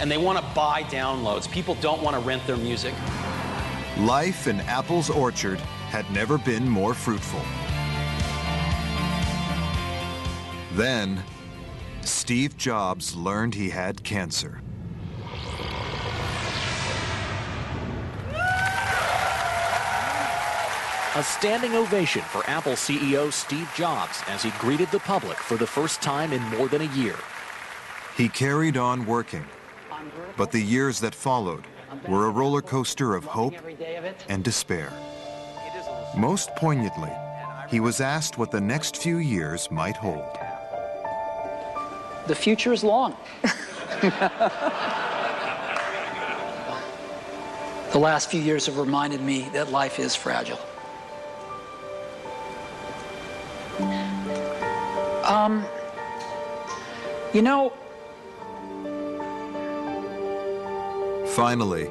and they want to buy downloads. People don't want to rent their music. Life in Apple's orchard had never been more fruitful. Then, Steve Jobs learned he had cancer. A standing ovation for Apple CEO Steve Jobs as he greeted the public for the first time in more than a year. He carried on working, but the years that followed were a roller coaster of hope and despair. Most poignantly, he was asked what the next few years might hold. The future is long. The last few years have reminded me that life is fragile. You know... Finally,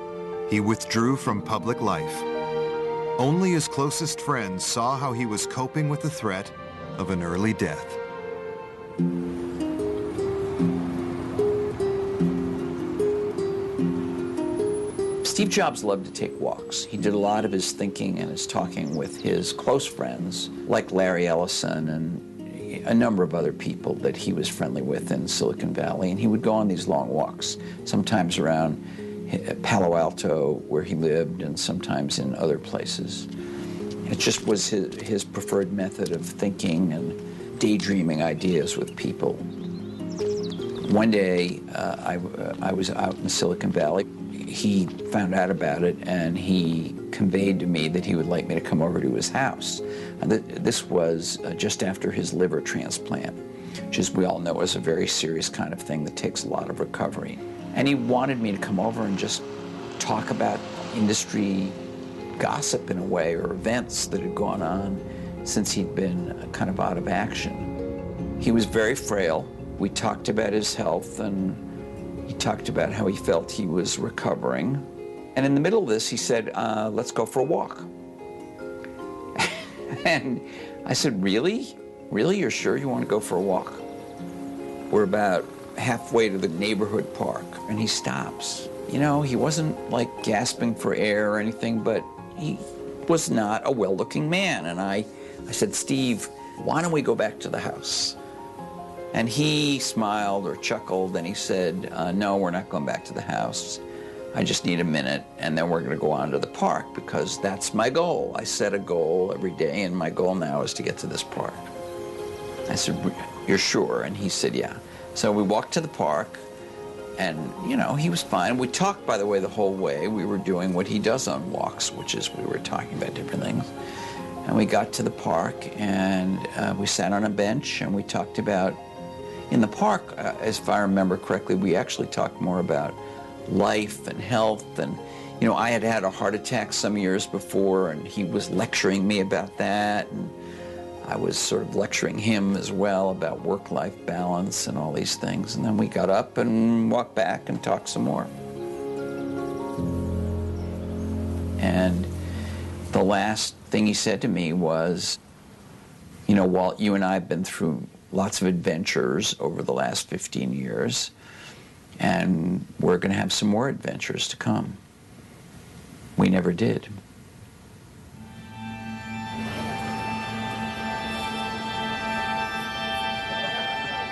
he withdrew from public life. Only his closest friends saw how he was coping with the threat of an early death. Steve Jobs loved to take walks. He did a lot of his thinking and his talking with his close friends, like Larry Ellison and a number of other people that he was friendly with in Silicon Valley. And he would go on these long walks, sometimes around Palo Alto, where he lived, and sometimes in other places. It just was his preferred method of thinking and daydreaming ideas with people. One day, I was out in Silicon Valley. He found out about it, and he conveyed to me that he would like me to come over to his house. And this was just after his liver transplant, which, as we all know, is a very serious kind of thing that takes a lot of recovery. And he wanted me to come over and just talk about industry gossip in a way, or events that had gone on since he'd been kind of out of action. He was very frail. We talked about his health, and he talked about how he felt he was recovering. And in the middle of this, he said, let's go for a walk. And I said, really? Really? You're sure you want to go for a walk? We're about halfway to the neighborhood park, and he stops. You know, he wasn't like gasping for air or anything, but he was not a well-looking man. And I said, Steve, why don't we go back to the house? And he smiled or chuckled, and he said, no, we're not going back to the house. I just need a minute, and then we're going to go on to the park, because that's my goal. I set a goal every day, and my goal now is to get to this park. I said, you're sure? And he said, yeah. So we walked to the park, and, you know, he was fine. We talked, by the way, the whole way. We were doing what he does on walks, which is we were talking about different things. And we got to the park, and we sat on a bench, and we talked about, in the park, as if I remember correctly, we actually talked more about life and health. And, you know, I had had a heart attack some years before, and he was lecturing me about that. And I was sort of lecturing him as well about work-life balance and all these things. And then we got up and walked back and talked some more. And the last thing he said to me was, you know, Walt, you and I have been through lots of adventures over the last 15 years, and we're going to have some more adventures to come. We never did.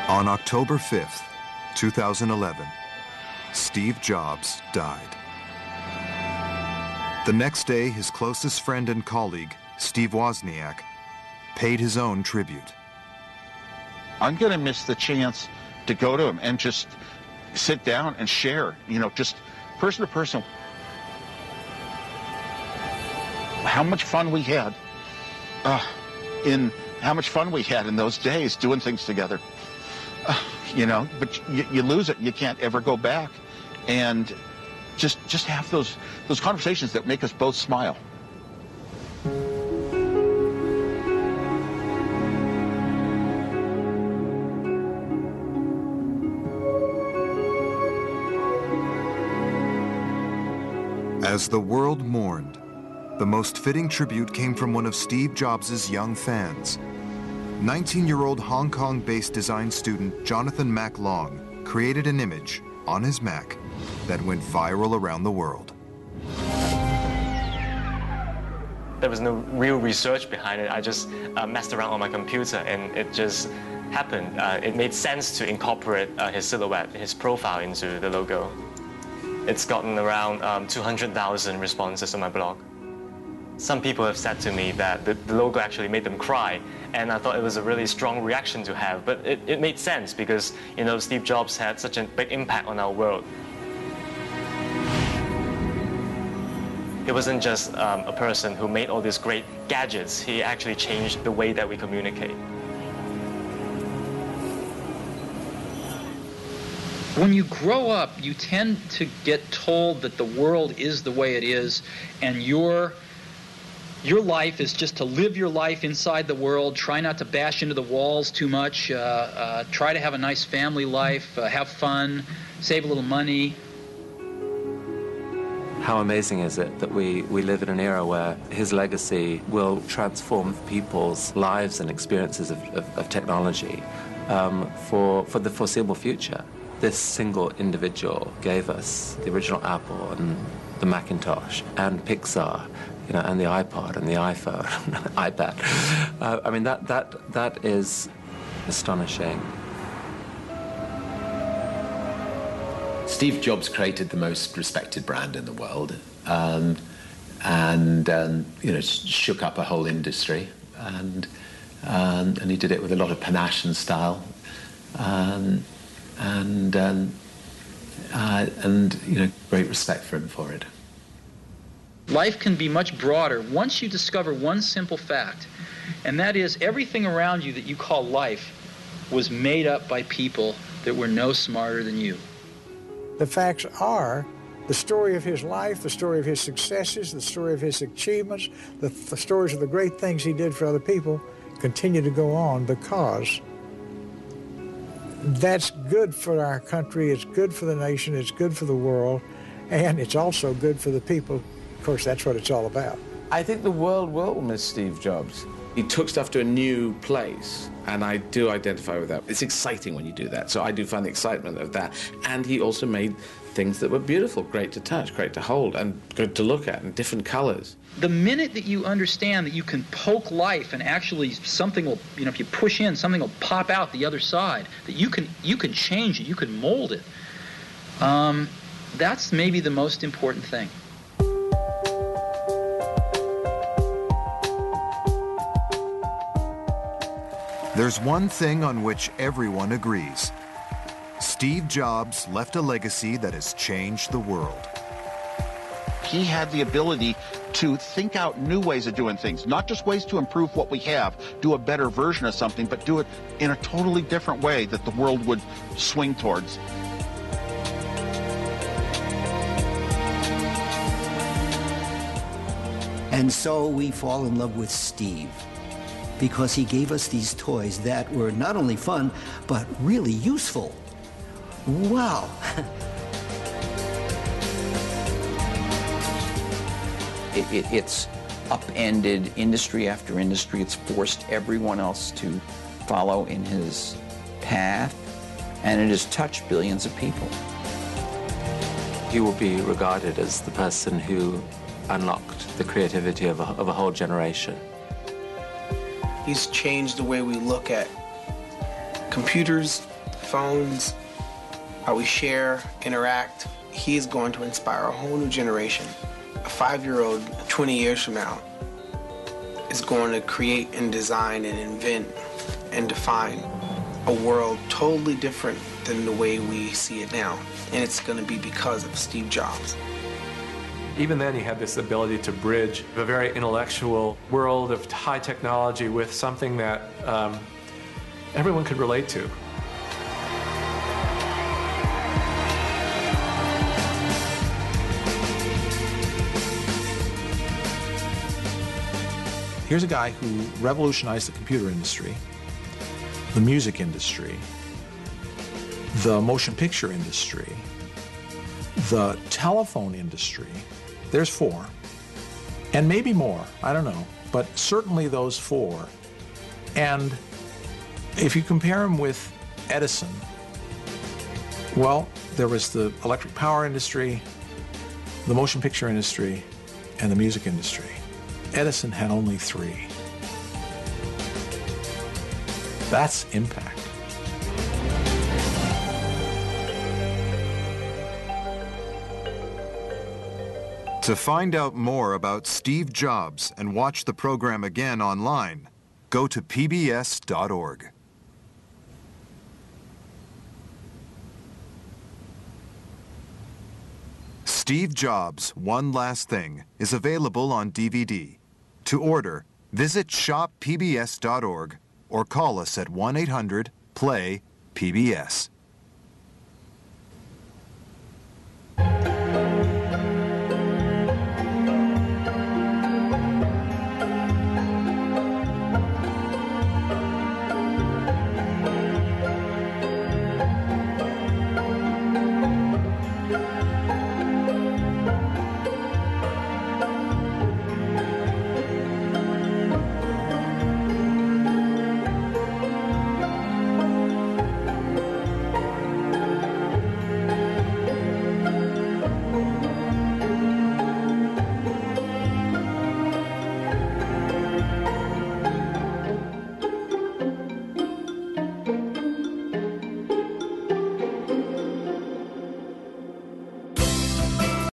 On October 5th, 2011, Steve Jobs died. The next day, his closest friend and colleague, Steve Wozniak, paid his own tribute. I'm going to miss the chance to go to him and just sit down and share, you know, just person to person, how much fun we had in those days doing things together. You know, but you lose it. You can't ever go back. And just have those conversations that make us both smile. As the world mourned, the most fitting tribute came from one of Steve Jobs' young fans. 19-year-old Hong Kong-based design student Jonathan Mac Long created an image on his Mac that went viral around the world. There was no real research behind it. I just messed around on my computer and it just happened. It made sense to incorporate his silhouette, his profile into the logo. It's gotten around 200,000 responses on my blog. Some people have said to me that the logo actually made them cry, and I thought it was a really strong reaction to have, but it made sense because, you know, Steve Jobs had such a big impact on our world. He wasn't just a person who made all these great gadgets. He actually changed the way that we communicate. When you grow up, you tend to get told that the world is the way it is, and your life is just to live your life inside the world, try not to bash into the walls too much, try to have a nice family life, have fun, save a little money. How amazing is it that we live in an era where his legacy will transform people's lives and experiences of technology for the foreseeable future. This single individual gave us the original Apple and the Macintosh and Pixar, you know, and the iPod and the iPhone, iPad. I mean, that is astonishing. Steve Jobs created the most respected brand in the world, and you know, shook up a whole industry, and he did it with a lot of panache and style, and you know, great respect for him for it. Life can be much broader once you discover one simple fact, and that is everything around you that you call life was made up by people that were no smarter than you. The facts are the story of his life, the story of his successes, the story of his achievements, the stories of the great things he did for other people continue to go on because that's good for our country, it's good for the nation, it's good for the world, and it's also good for the people. Of course, that's what it's all about. I think the world will miss Steve Jobs. He took stuff to a new place, and I do identify with that. It's exciting when you do that, so I do find the excitement of that. And he also made things that were beautiful, great to touch, great to hold, and good to look at, in different colors. The minute that you understand that you can poke life and actually something will, you know, if you push in, something will pop out the other side, that you can change it, you can mold it, that's maybe the most important thing. There's one thing on which everyone agrees. Steve Jobs left a legacy that has changed the world. He had the ability to think out new ways of doing things, not just ways to improve what we have, do a better version of something, but do it in a totally different way that the world would swing towards. And so we fall in love with Steve, because he gave us these toys that were not only fun, but really useful. Wow. It's upended industry after industry. It's forced everyone else to follow in his path, and it has touched billions of people. He will be regarded as the person who unlocked the creativity of a whole generation. He's changed the way we look at computers, phones, how we share, interact. He's going to inspire a whole new generation. A 5-year-old 20 years from now is going to create and design and invent and define a world totally different than the way we see it now. And it's going to be because of Steve Jobs. Even then, he had this ability to bridge a very intellectual world of high technology with something that everyone could relate to. Here's a guy who revolutionized the computer industry, the music industry, the motion picture industry, the telephone industry. There's 4, and maybe more, I don't know, but certainly those 4. And if you compare him with Edison, well, There was the electric power industry, the motion picture industry, and the music industry. Edison had only 3. That's impact. To find out more about Steve Jobs and watch the program again online, go to pbs.org. Steve Jobs' One Last Thing is available on DVD. To order, visit shoppbs.org or call us at 1-800-PLAY-PBS.